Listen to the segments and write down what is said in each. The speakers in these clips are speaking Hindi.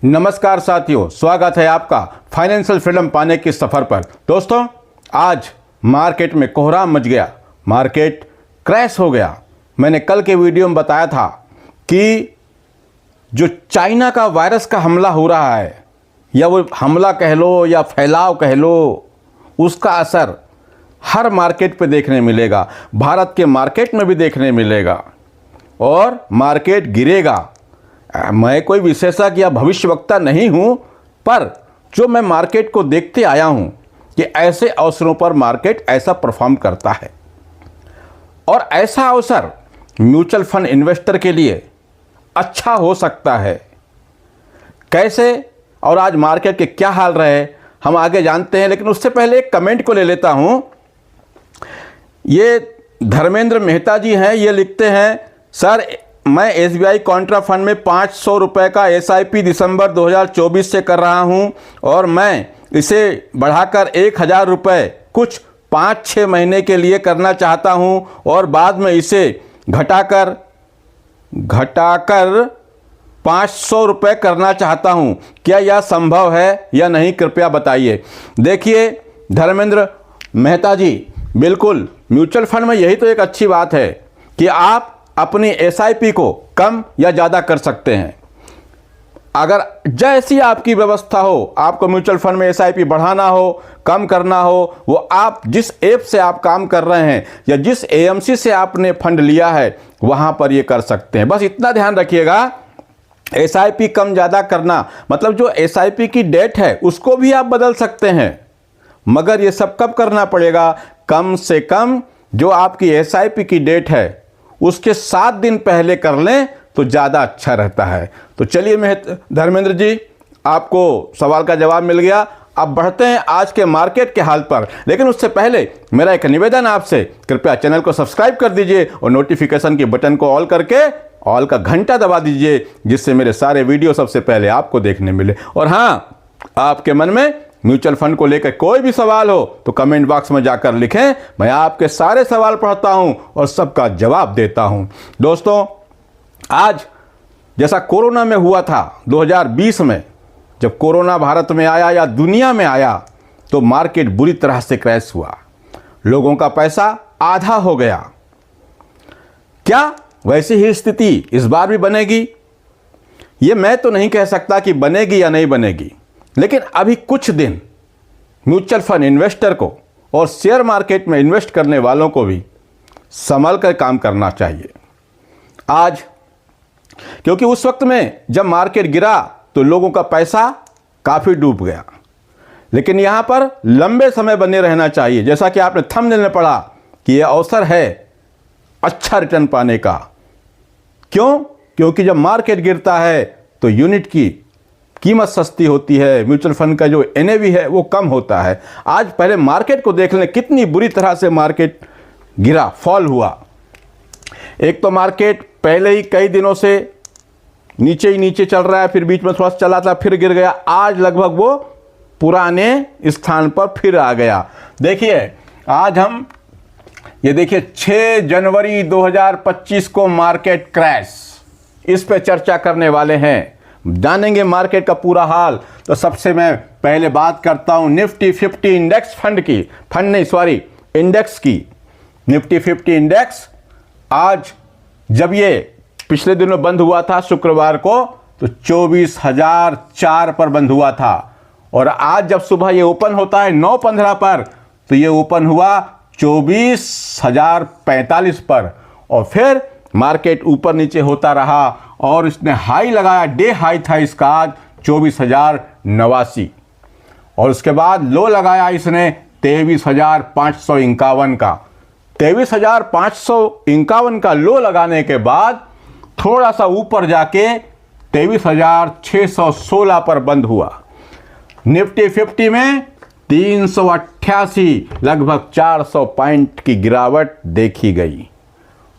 नमस्कार साथियों, स्वागत है आपका फाइनेंशियल फ्रीडम पाने की सफ़र पर। दोस्तों, आज मार्केट में कोहराम मच गया, मार्केट क्रैश हो गया। मैंने कल के वीडियो में बताया था कि जो चाइना का वायरस का हमला हो रहा है, या वो हमला कह लो या फैलाव कह लो, उसका असर हर मार्केट पे देखने मिलेगा। भारत के मार्केट में भी देखने मिलेगा और मार्केट गिरेगा। मैं कोई विशेषज्ञ या भविष्यवक्ता नहीं हूं, पर जो मैं मार्केट को देखते आया हूं कि ऐसे अवसरों पर मार्केट ऐसा परफॉर्म करता है। और ऐसा अवसर म्यूचुअल फंड इन्वेस्टर के लिए अच्छा हो सकता है। कैसे और आज मार्केट के क्या हाल रहे हम आगे जानते हैं, लेकिन उससे पहले एक कमेंट को ले लेता हूं। ये धर्मेंद्र मेहता जी हैं, ये लिखते हैं, सर मैं SBI कॉन्ट्रा फंड में 500 रुपये का SIP दिसंबर 2024 से कर रहा हूं और मैं इसे बढ़ाकर 1000 रुपये कुछ 5-6 महीने के लिए करना चाहता हूं और बाद में इसे घटाकर 500 रुपये करना चाहता हूं। क्या यह संभव है या नहीं, कृपया बताइए। देखिए धर्मेंद्र मेहता जी, बिल्कुल म्यूचुअल फंड में यही तो एक अच्छी बात है कि आप अपनी SIP को कम या ज़्यादा कर सकते हैं। अगर जैसी आपकी व्यवस्था हो, आपको म्यूचुअल फंड में SIP बढ़ाना हो, कम करना हो, वो आप जिस ऐप से आप काम कर रहे हैं या जिस AMC से आपने फंड लिया है वहाँ पर ये कर सकते हैं। बस इतना ध्यान रखिएगा, SIP कम ज़्यादा करना मतलब जो SIP की डेट है उसको भी आप बदल सकते हैं, मगर ये सब कब करना पड़ेगा? कम से कम जो आपकी SIP की डेट है उसके 7 दिन पहले कर लें तो ज़्यादा अच्छा रहता है। तो चलिए धर्मेंद्र जी, आपको सवाल का जवाब मिल गया। अब बढ़ते हैं आज के मार्केट के हाल पर, लेकिन उससे पहले मेरा एक निवेदन आपसे, कृपया चैनल को सब्सक्राइब कर दीजिए और नोटिफिकेशन के बटन को ऑल करके ऑल का घंटा दबा दीजिए, जिससे मेरे सारे वीडियो सबसे पहले आपको देखने मिले। और हाँ, आपके मन में म्यूचुअल फंड को लेकर कोई भी सवाल हो तो कमेंट बॉक्स में जाकर लिखें, मैं आपके सारे सवाल पढ़ता हूं और सबका जवाब देता हूं। दोस्तों, आज जैसा कोरोना में हुआ था 2020 में, जब कोरोना भारत में आया या दुनिया में आया तो मार्केट बुरी तरह से क्रैश हुआ, लोगों का पैसा आधा हो गया। क्या वैसी ही स्थिति इस बार भी बनेगी? ये मैं तो नहीं कह सकता कि बनेगी या नहीं बनेगी, लेकिन अभी कुछ दिन म्यूचुअल फंड इन्वेस्टर को और शेयर मार्केट में इन्वेस्ट करने वालों को भी संभल कर काम करना चाहिए। आज क्योंकि उस वक्त में जब मार्केट गिरा तो लोगों का पैसा काफ़ी डूब गया, लेकिन यहाँ पर लंबे समय बने रहना चाहिए। जैसा कि आपने थंबनेल में पढ़ा कि यह अवसर है अच्छा रिटर्न पाने का। क्यों? क्योंकि जब मार्केट गिरता है तो यूनिट की कीमत सस्ती होती है, म्यूचुअल फंड का जो NAV है वो कम होता है। आज पहले मार्केट को देख लें, कितनी बुरी तरह से मार्केट गिरा, फॉल हुआ। एक तो मार्केट पहले ही कई दिनों से नीचे ही नीचे चल रहा है, फिर बीच में थोड़ा सा चला था, फिर गिर गया। आज लगभग वो पुराने स्थान पर फिर आ गया। देखिए आज हम ये देखिए 6 जनवरी 2025 को मार्केट क्रैश, इस पे चर्चा करने वाले हैं, जानेंगे मार्केट का पूरा हाल। तो सबसे मैं पहले बात करता हूं निफ्टी 50 इंडेक्स इंडेक्स की। निफ्टी 50 इंडेक्स आज जब ये पिछले दिनों बंद हुआ था शुक्रवार को, तो 24,004 पर बंद हुआ था, और आज जब सुबह ये ओपन होता है 9:15 पर, तो ये ओपन हुआ 24,045 पर, और फिर मार्केट ऊपर नीचे होता रहा और इसने हाई लगाया, डे हाई था इसका आज 24,089, और उसके बाद लो लगाया इसने 23,551 का। 23,551 का लो लगाने के बाद थोड़ा सा ऊपर जाके 23,616 पर बंद हुआ। निफ्टी 50 में 388 लगभग 400 पॉइंट की गिरावट देखी गई,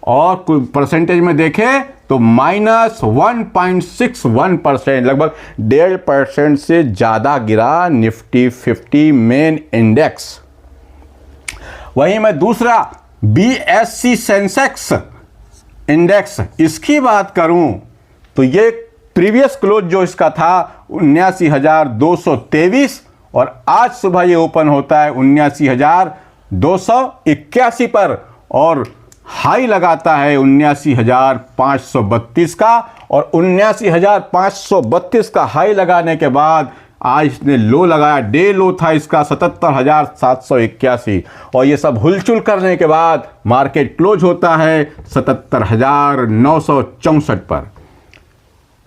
और कोई परसेंटेज में देखें तो -1.61%, लगभग 1.5% से ज़्यादा गिरा निफ्टी 50 मेन इंडेक्स। वहीं मैं दूसरा BSE सेंसेक्स इंडेक्स, इसकी बात करूं तो ये प्रीवियस क्लोज जो इसका था 79,223 और आज सुबह ये ओपन होता है 79,281 पर और हाई लगाता है 79,532 का और 79,532 का हाई लगाने के बाद आज इसने लो लगाया। डे लो था इसका 77,781 और ये सब हुलचुल करने के बाद मार्केट क्लोज होता है 77,964 पर।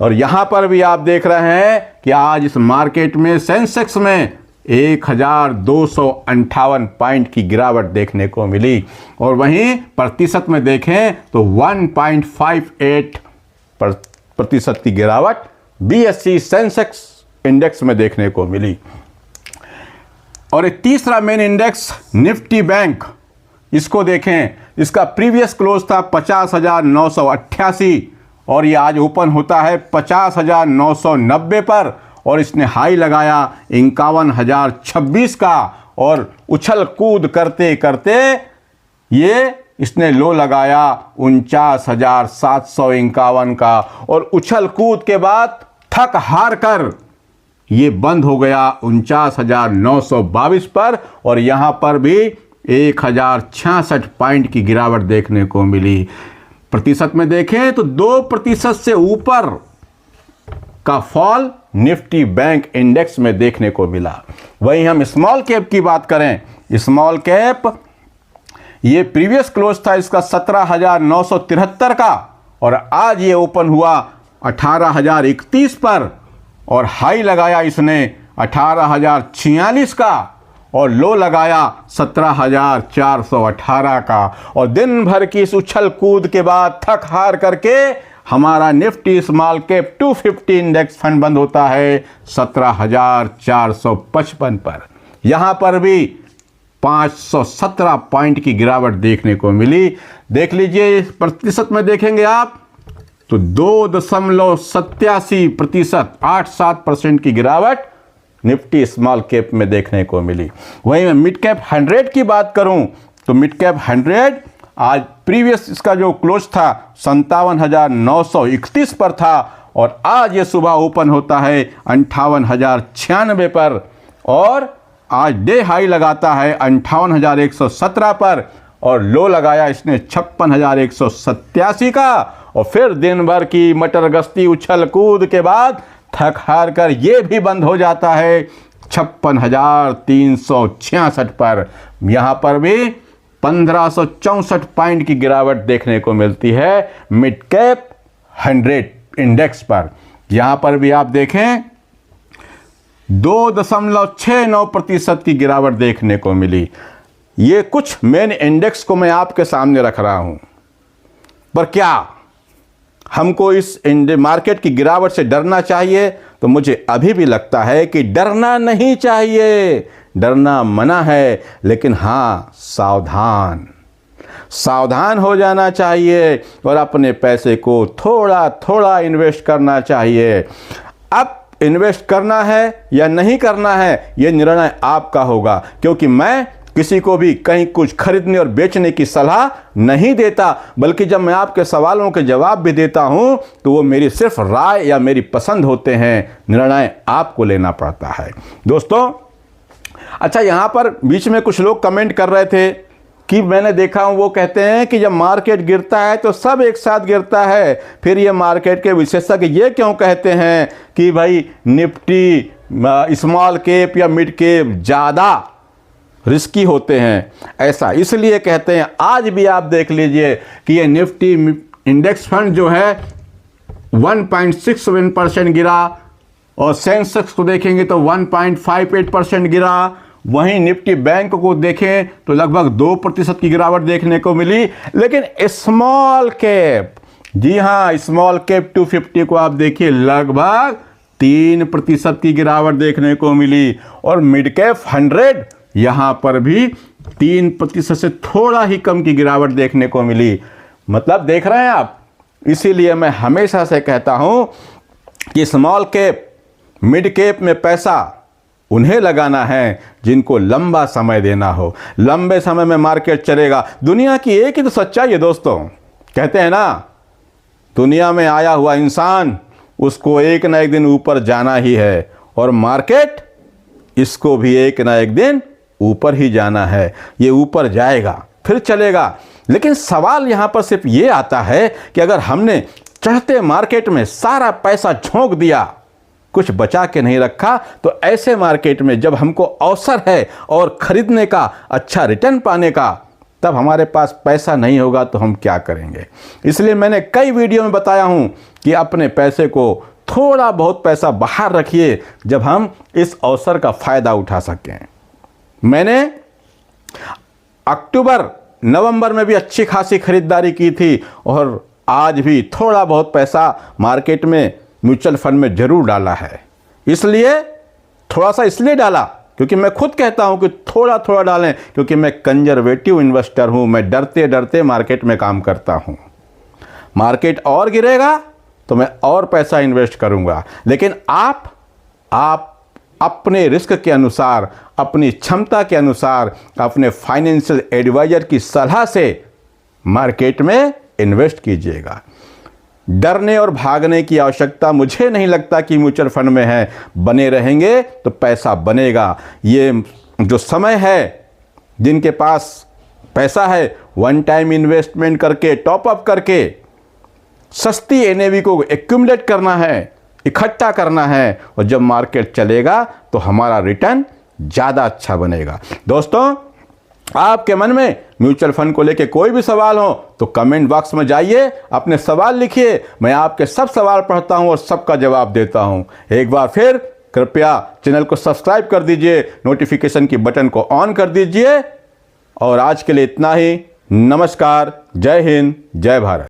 और यहां पर भी आप देख रहे हैं कि आज इस मार्केट में सेंसेक्स में 1,258 पॉइंट की गिरावट देखने को मिली और वहीं प्रतिशत में देखें तो 1.58 प्रतिशत की गिरावट BSE सेंसेक्स इंडेक्स में देखने को मिली। और एक तीसरा मेन इंडेक्स निफ्टी बैंक, इसको देखें, इसका प्रीवियस क्लोज था 50,988 और ये आज ओपन होता है 50,990 पर और इसने हाई लगाया 51,026 का और उछल कूद करते करते ये इसने लो लगाया 49,751 का और उछल कूद के बाद थक हार कर ये बंद हो गया 49,922 पर और यहां पर भी 1,066 पॉइंट की गिरावट देखने को मिली। प्रतिशत में देखें तो 2% से ऊपर का फॉल निफ्टी बैंक इंडेक्स में देखने को मिला। वहीं हम स्मॉल कैप की बात करें, स्मॉल कैप ये प्रीवियस क्लोज था इसका 17,973 का और आज ये ओपन हुआ 18,031 पर और हाई लगाया इसने 18,046 का और लो लगाया 17,418 का और दिन भर की इस उछल कूद के बाद थक हार करके हमारा Nifty small cap 250 index fund बंद होता है 17,455 पर। यहां पर भी 517 पॉइंट की गिरावट देखने को मिली। देख लीजिए प्रतिशत में देखेंगे आप तो 2.87% 87% की गिरावट निफ्टी स्मॉल कैप में देखने को मिली। वहीं मैं मिड कैप 100 की बात करूं तो मिड कैप 100 आज प्रीवियस इसका जो क्लोज था 57,931 पर था और आज ये सुबह ओपन होता है 58,096 पर और आज डे हाई लगाता है 58,117 पर और लो लगाया इसने 56,187 का और फिर दिन भर की मटर गश्ती उछल कूद के बाद थक हार कर ये भी बंद हो जाता है 56,366 पर। यहाँ पर भी 1,564 पॉइंट की गिरावट देखने को मिलती है मिड कैप 100 इंडेक्स पर। यहाँ पर भी आप देखें 2.69% की गिरावट देखने को मिली। ये कुछ मेन इंडेक्स को मैं आपके सामने रख रहा हूं, पर क्या हमको इस मार्केट की गिरावट से डरना चाहिए? तो मुझे अभी भी लगता है कि डरना नहीं चाहिए, डरना मना है, लेकिन हाँ सावधान हो जाना चाहिए और अपने पैसे को थोड़ा थोड़ा इन्वेस्ट करना चाहिए। अब इन्वेस्ट करना है या नहीं करना है ये निर्णय आपका होगा, क्योंकि मैं किसी को भी कहीं कुछ खरीदने और बेचने की सलाह नहीं देता, बल्कि जब मैं आपके सवालों के जवाब भी देता हूं तो वो मेरी सिर्फ राय या मेरी पसंद होते हैं, निर्णय आपको लेना पड़ता है। दोस्तों अच्छा, यहां पर बीच में कुछ लोग कमेंट कर रहे थे कि मैंने देखा हूं, वो कहते हैं कि जब मार्केट गिरता है तो सब एक साथ गिरता है, फिर ये मार्केट के विशेषज्ञ ये क्यों कहते हैं कि भाई निफ्टी स्मॉल कैप या मिड कैप ज़्यादा रिस्की होते हैं? ऐसा इसलिए कहते हैं, आज भी आप देख लीजिए कि ये निफ्टी इंडेक्स फंड जो है 1.67% गिरा और सेंसेक्स को देखेंगे तो 1.58% गिरा। वहीं निफ्टी बैंक को देखें तो लगभग 2% की गिरावट देखने को मिली। लेकिन स्मॉल कैप, जी हाँ, स्मॉल कैप 250 को आप देखिए लगभग 3% की गिरावट देखने को मिली और मिड कैप 100 यहां पर भी 3% से थोड़ा ही कम की गिरावट देखने को मिली। मतलब देख रहे हैं आप, इसीलिए मैं हमेशा से कहता हूं कि स्मॉल कैप मिड कैप में पैसा उन्हें लगाना है जिनको लंबा समय देना हो। लंबे समय में मार्केट चलेगा। दुनिया की एक ही तो सच्चाई है दोस्तों, कहते हैं ना, दुनिया में आया हुआ इंसान उसको एक ना एक दिन ऊपर जाना ही है, और मार्केट इसको भी एक ना एक दिन ऊपर ही जाना है। ये ऊपर जाएगा फिर चलेगा। लेकिन सवाल यहाँ पर सिर्फ ये आता है कि अगर हमने चढ़ते मार्केट में सारा पैसा झोंक दिया, कुछ बचा के नहीं रखा, तो ऐसे मार्केट में जब हमको अवसर है और खरीदने का, अच्छा रिटर्न पाने का, तब हमारे पास पैसा नहीं होगा तो हम क्या करेंगे। इसलिए मैंने कई वीडियो में बताया हूं कि अपने पैसे को थोड़ा बहुत पैसा बाहर रखिए, जब हम इस अवसर का फ़ायदा उठा सकें। मैंने अक्टूबर नवंबर में भी अच्छी खासी खरीदारी की थी, और आज भी थोड़ा बहुत पैसा मार्केट में म्यूचुअल फंड में ज़रूर डाला है। इसलिए थोड़ा सा इसलिए डाला क्योंकि मैं खुद कहता हूं कि थोड़ा थोड़ा डालें, क्योंकि मैं कंजर्वेटिव इन्वेस्टर हूं। मैं डरते डरते मार्केट में काम करता हूं। मार्केट और गिरेगा तो मैं और पैसा इन्वेस्ट करूंगा, लेकिन आप अपने रिस्क के अनुसार, अपनी क्षमता के अनुसार, अपने फाइनेंशियल एडवाइजर की सलाह से मार्केट में इन्वेस्ट कीजिएगा। डरने और भागने की आवश्यकता मुझे नहीं लगता कि म्यूचुअल फंड में है। बने रहेंगे तो पैसा बनेगा। ये जो समय है, जिनके पास पैसा है, वन टाइम इन्वेस्टमेंट करके, टॉप अप करके, सस्ती एनएवी को एक्यूमुलेट करना है, इकट्ठा करना है, और जब मार्केट चलेगा तो हमारा रिटर्न ज़्यादा अच्छा बनेगा। दोस्तों, आपके मन में म्यूचुअल फंड को लेके कोई भी सवाल हो तो कमेंट बॉक्स में जाइए, अपने सवाल लिखिए। मैं आपके सब सवाल पढ़ता हूं और सबका जवाब देता हूं। एक बार फिर कृपया चैनल को सब्सक्राइब कर दीजिए, नोटिफिकेशन की बटन को ऑन कर दीजिए। और आज के लिए इतना ही। नमस्कार, जय हिंद, जय भारत।